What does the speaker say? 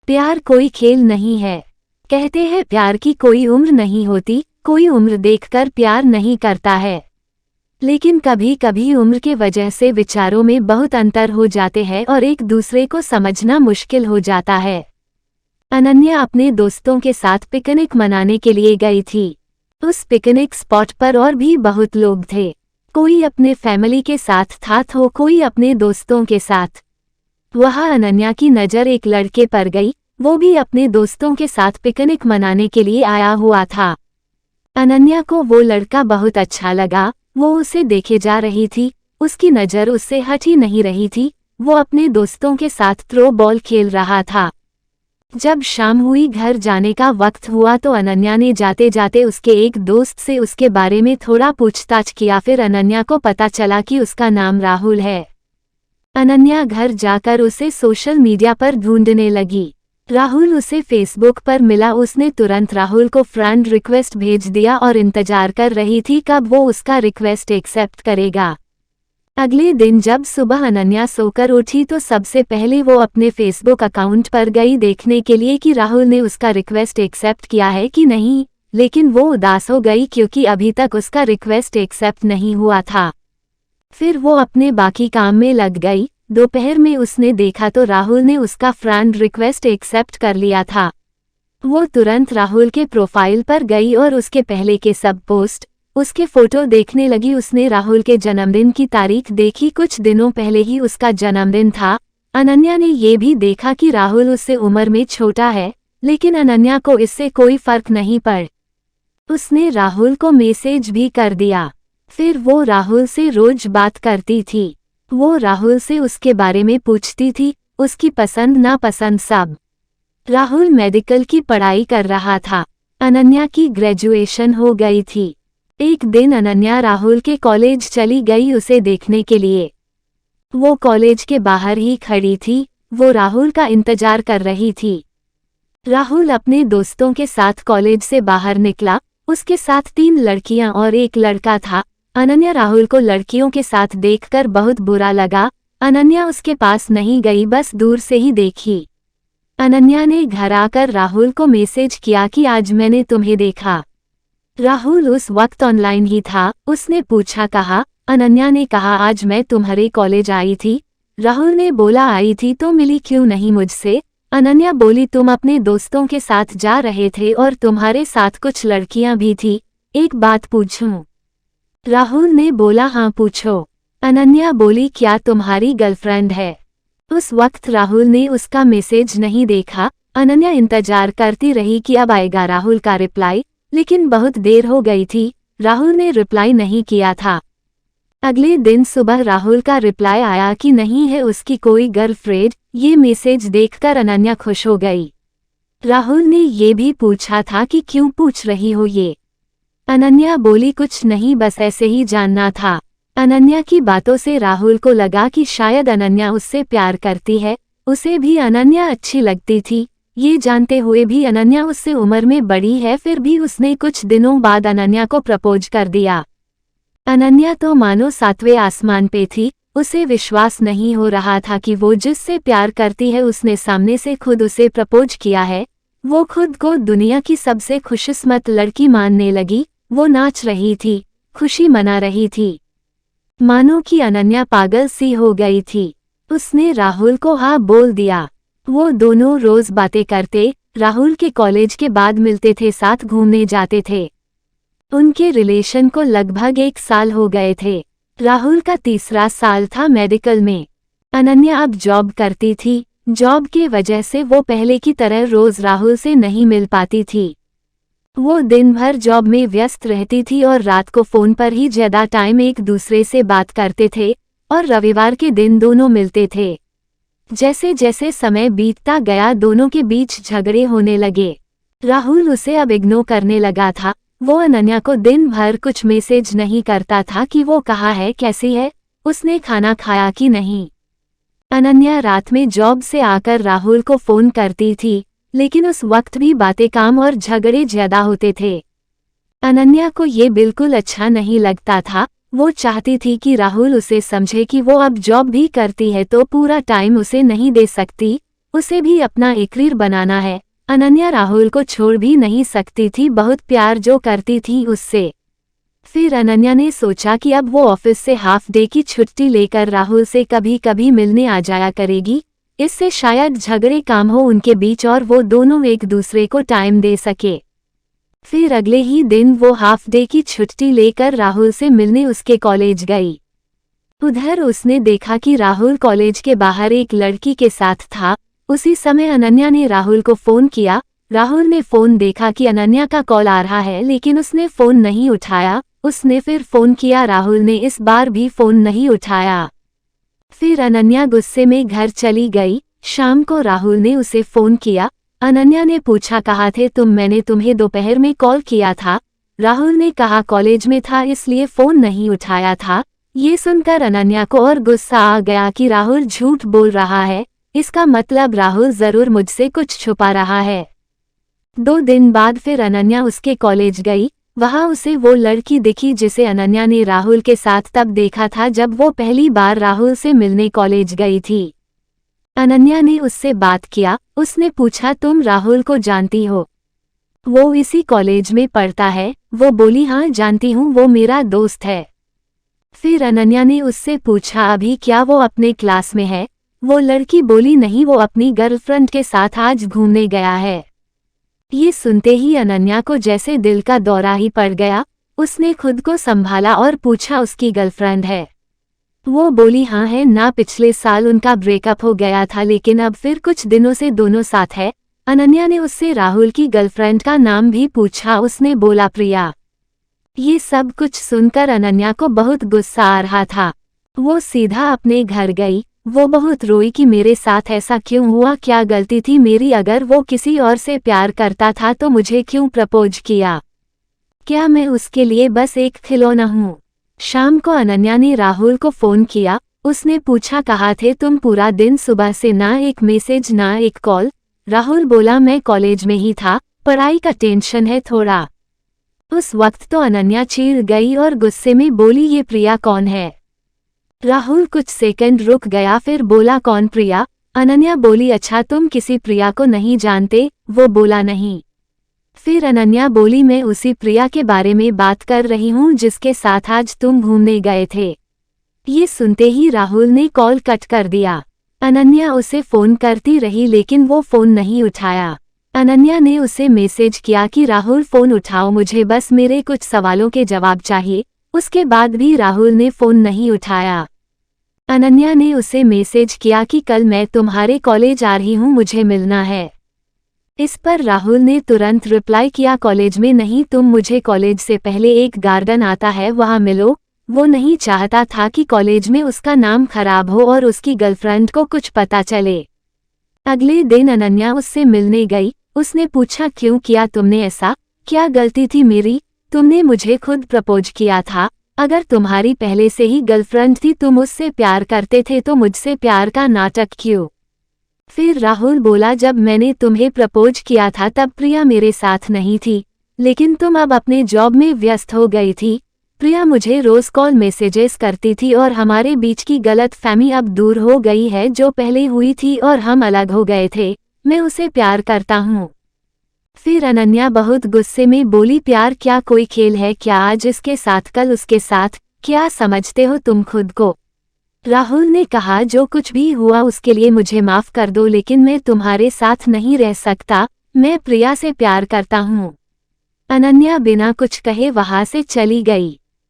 प्यार कोई खेल नहीं है। कहते हैं प्यार की कोई उम्र नहीं होती, कोई उम्र देखकर प्यार नहीं करता है। लेकिन कभी कभी उम्र के वजह से विचारों में बहुत अंतर हो जाते हैं और एक दूसरे को समझना मुश्किल हो जाता है। अनन्या अपने दोस्तों के साथ पिकनिक मनाने के लिए गई थी। उस पिकनिक स्पॉट पर और भी बहुत लोग थे। कोई अपने फैमिली के साथ था तो कोई अपने दोस्तों के साथ। वहाँ अनन्या की नज़र एक लड़के पर गई, वो भी अपने दोस्तों के साथ पिकनिक मनाने के लिए आया हुआ था। अनन्या को वो लड़का बहुत अच्छा लगा, वो उसे देखे जा रही थी, उसकी नज़र उससे हट ही नहीं रही थी। वो अपने दोस्तों के साथ थ्रो बॉल खेल रहा था। जब शाम हुई, घर जाने का वक्त हुआ तो अनन्या ने जाते जाते उसके एक दोस्त से उसके बारे में थोड़ा पूछताछ किया। फिर अनन्या को पता चला कि उसका नाम राहुल है। अनन्या घर जाकर उसे सोशल मीडिया पर ढूंढने लगी। राहुल उसे फेसबुक पर मिला। उसने तुरंत राहुल को फ्रेंड रिक्वेस्ट भेज दिया और इंतजार कर रही थी कब वो उसका रिक्वेस्ट एक्सेप्ट करेगा। अगले दिन जब सुबह अनन्या सोकर उठी तो सबसे पहले वो अपने फेसबुक अकाउंट पर गई देखने के लिए कि राहुल ने उसका रिक्वेस्ट एक्सेप्ट किया है कि नहीं, लेकिन वो उदास हो गई क्योंकि अभी तक उसका रिक्वेस्ट एक्सेप्ट नहीं हुआ था। फिर वो अपने बाकी काम में लग गई। दोपहर में उसने देखा तो राहुल ने उसका फ्रेंड रिक्वेस्ट एक्सेप्ट कर लिया था। वो तुरंत राहुल के प्रोफाइल पर गई और उसके पहले के सब पोस्ट, उसके फोटो देखने लगी। उसने राहुल के जन्मदिन की तारीख देखी, कुछ दिनों पहले ही उसका जन्मदिन था। अनन्या ने ये भी देखा कि राहुल उससे उम्र में छोटा है, लेकिन अनन्या को इससे कोई फर्क नहीं पड़। उसने राहुल को मैसेज भी कर दिया। फिर वो राहुल से रोज बात करती थी। वो राहुल से उसके बारे में पूछती थी, उसकी पसंद नापसंद सब। राहुल मेडिकल की पढ़ाई कर रहा था। अनन्या की ग्रेजुएशन हो गई थी। एक दिन अनन्या राहुल के कॉलेज चली गई उसे देखने के लिए। वो कॉलेज के बाहर ही खड़ी थी, वो राहुल का इंतजार कर रही थी। राहुल अपने दोस्तों के साथ कॉलेज से बाहर निकला। उसके साथ 3 लड़कियां और एक लड़का था। अनन्या राहुल को लड़कियों के साथ देखकर बहुत बुरा लगा। अनन्या उसके पास नहीं गई, बस दूर से ही देखी। अनन्या ने घर आकर राहुल को मैसेज किया कि आज मैंने तुम्हें देखा। राहुल उस वक्त ऑनलाइन ही था। उसने पूछा कहा। अनन्या ने कहा आज मैं तुम्हारे कॉलेज आई थी। राहुल ने बोला आई थी तो मिली क्यों नहीं मुझसे। अनन्या बोली तुम अपने दोस्तों के साथ जा रहे थे और तुम्हारे साथ कुछ लड़कियां भी थी, एक बात पूछूं। राहुल ने बोला हाँ पूछो। अनन्या बोली क्या तुम्हारी गर्लफ्रेंड है। उस वक्त राहुल ने उसका मैसेज नहीं देखा। अनन्या इंतजार करती रही कि अब आएगा राहुल का रिप्लाई, लेकिन बहुत देर हो गई थी। राहुल ने रिप्लाई नहीं किया था। अगले दिन सुबह राहुल का रिप्लाई आया कि नहीं है उसकी कोई गर्लफ्रेंड। ये मैसेज देखकर अनन्या खुश हो गई। राहुल ने ये भी पूछा था कि क्यों पूछ रही हो ये। अनन्या बोली कुछ नहीं, बस ऐसे ही जानना था। अनन्या की बातों से राहुल को लगा कि शायद अनन्या उससे प्यार करती है। उसे भी अनन्या अच्छी लगती थी। ये जानते हुए भी अनन्या उससे उम्र में बड़ी है, फिर भी उसने कुछ दिनों बाद अनन्या को प्रपोज कर दिया। अनन्या तो मानो 7वें आसमान पे थी। उसे विश्वास नहीं हो रहा था कि वो जिससे प्यार करती है उसने सामने से खुद उसे प्रपोज किया है। वो खुद को दुनिया की सबसे खुशकिस्मत लड़की मानने लगी। वो नाच रही थी, खुशी मना रही थी, मानो कि अनन्या पागल सी हो गई थी। उसने राहुल को हाँ बोल दिया। वो दोनों रोज बातें करते, राहुल के कॉलेज के बाद मिलते थे, साथ घूमने जाते थे। उनके रिलेशन को लगभग 1 साल हो गए थे। राहुल का 3रा साल था मेडिकल में। अनन्या अब जॉब करती थी। जॉब के वजह से वो पहले की तरह रोज राहुल से नहीं मिल पाती थी। वो दिन भर जॉब में व्यस्त रहती थी और रात को फोन पर ही ज्यादा टाइम एक दूसरे से बात करते थे और रविवार के दिन दोनों मिलते थे। जैसे जैसे समय बीतता गया दोनों के बीच झगड़े होने लगे। राहुल उसे अब इग्नोर करने लगा था। वो अनन्या को दिन भर कुछ मैसेज नहीं करता था कि वो कहाँ है, कैसी है, उसने खाना खाया कि नहीं। अनन्या रात में जॉब से आकर राहुल को फोन करती थी, लेकिन उस वक्त भी बातें काम और झगड़े ज्यादा होते थे। अनन्या को ये बिल्कुल अच्छा नहीं लगता था। वो चाहती थी कि राहुल उसे समझे कि वो अब जॉब भी करती है तो पूरा टाइम उसे नहीं दे सकती। उसे भी अपना एक करियर बनाना है। अनन्या राहुल को छोड़ भी नहीं सकती थी, बहुत प्यार जो करती थी उससे। फिर अनन्या ने सोचा कि अब वो ऑफिस से हाफ डे की छुट्टी लेकर राहुल से कभी कभी मिलने आ जाया करेगी। इससे शायद झगड़े कम हो उनके बीच और वो दोनों एक दूसरे को टाइम दे सके। फिर अगले ही दिन वो हाफ डे की छुट्टी लेकर राहुल से मिलने उसके कॉलेज गई। उधर उसने देखा कि राहुल कॉलेज के बाहर एक लड़की के साथ था। उसी समय अनन्या ने राहुल को फोन किया। राहुल ने फोन देखा कि अनन्या का कॉल आ रहा है, लेकिन उसने फोन नहीं उठाया। उसने फिर फोन किया, राहुल ने इस बार भी फोन नहीं उठाया। फिर अनन्या गुस्से में घर चली गई। शाम को राहुल ने उसे फोन किया। अनन्या ने पूछा, कहाँ थे तुम, मैंने तुम्हें दोपहर में कॉल किया था। राहुल ने कहा कॉलेज में था इसलिए फोन नहीं उठाया था। ये सुनकर अनन्या को और गुस्सा आ गया कि राहुल झूठ बोल रहा है, इसका मतलब राहुल जरूर मुझसे कुछ छुपा रहा है। 2 दिन बाद फिर अनन्या उसके कॉलेज गई। वहां उसे वो लड़की दिखी जिसे अनन्या ने राहुल के साथ तब देखा था जब वो पहली बार राहुल से मिलने कॉलेज गई थी। अनन्या ने उससे बात किया। उसने पूछा, तुम राहुल को जानती हो? वो इसी कॉलेज में पढ़ता है? वो बोली, हाँ जानती हूँ, वो मेरा दोस्त है। फिर अनन्या ने उससे पूछा, अभी क्या वो अपने क्लास में है? वो लड़की बोली, नहीं, वो अपनी गर्लफ्रेंड के साथ आज घूमने गया है। ये सुनते ही अनन्या को जैसे दिल का दौरा ही पड़ गया। उसने खुद को संभाला और पूछा, उसकी गर्लफ्रेंड है? वो बोली, हाँ है ना, पिछले साल उनका ब्रेकअप हो गया था, लेकिन अब फिर कुछ दिनों से दोनों साथ है। अनन्या ने उससे राहुल की गर्लफ्रेंड का नाम भी पूछा। उसने बोला, प्रिया। ये सब कुछ सुनकर अनन्या को बहुत गुस्सा आ रहा था। वो सीधा अपने घर गई। वो बहुत रोई कि मेरे साथ ऐसा क्यों हुआ, क्या गलती थी मेरी? अगर वो किसी और से प्यार करता था तो मुझे क्यों प्रपोज किया? क्या मैं उसके लिए बस एक खिलौना हूँ? शाम को अनन्या ने राहुल को फोन किया। उसने पूछा, कहाँ थे तुम पूरा दिन? सुबह से ना एक मैसेज ना एक कॉल। राहुल बोला, मैं कॉलेज में ही था, पढ़ाई का टेंशन है थोड़ा। उस वक्त तो अनन्या चिढ़ गई और गुस्से में बोली, ये प्रिया कौन है? राहुल कुछ सेकंड रुक गया, फिर बोला, कौन प्रिया? अनन्या बोली, अच्छा तुम किसी प्रिया को नहीं जानते? वो बोला, नहीं। फिर अनन्या बोली, मैं उसी प्रिया के बारे में बात कर रही हूँ जिसके साथ आज तुम घूमने गए थे। ये सुनते ही राहुल ने कॉल कट कर दिया। अनन्या उसे फोन करती रही लेकिन वो फोन नहीं उठाया। अनन्या ने उसे मैसेज किया कि राहुल फोन उठाओ, मुझे बस मेरे कुछ सवालों के जवाब चाहिए। उसके बाद भी राहुल ने फोन नहीं उठाया। अनन्या ने उसे मैसेज किया कि कल मैं तुम्हारे कॉलेज आ रही हूँ, मुझे मिलना है। इस पर राहुल ने तुरंत रिप्लाई किया, कॉलेज में नहीं, तुम मुझे कॉलेज से पहले एक गार्डन आता है वहाँ मिलो। वो नहीं चाहता था कि कॉलेज में उसका नाम खराब हो और उसकी गर्लफ्रेंड को कुछ पता चले। अगले दिन अनन्या उससे मिलने गई। उसने पूछा, क्यों किया तुमने ऐसा? क्या गलती थी मेरी? तुमने मुझे खुद प्रपोज किया था। अगर तुम्हारी पहले से ही गर्लफ्रेंड थी, तुम उससे प्यार करते थे, तो मुझसे प्यार का नाटक क्यों? फिर राहुल बोला, जब मैंने तुम्हें प्रपोज किया था तब प्रिया मेरे साथ नहीं थी, लेकिन तुम अब अपने जॉब में व्यस्त हो गई थी। प्रिया मुझे रोज कॉल मैसेजेस करती थी और हमारे बीच की गलतफहमी अब दूर हो गई है, जो पहले हुई थी और हम अलग हो गए थे। मैं उसे प्यार करता हूँ। फिर अनन्या बहुत गुस्से में बोली, प्यार क्या कोई खेल है क्या? आज इसके साथ कल उसके साथ, क्या समझते हो तुम खुद को? राहुल ने कहा, जो कुछ भी हुआ उसके लिए मुझे माफ कर दो, लेकिन मैं तुम्हारे साथ नहीं रह सकता। मैं प्रिया से प्यार करता हूँ। अनन्या बिना कुछ कहे वहां से चली गई।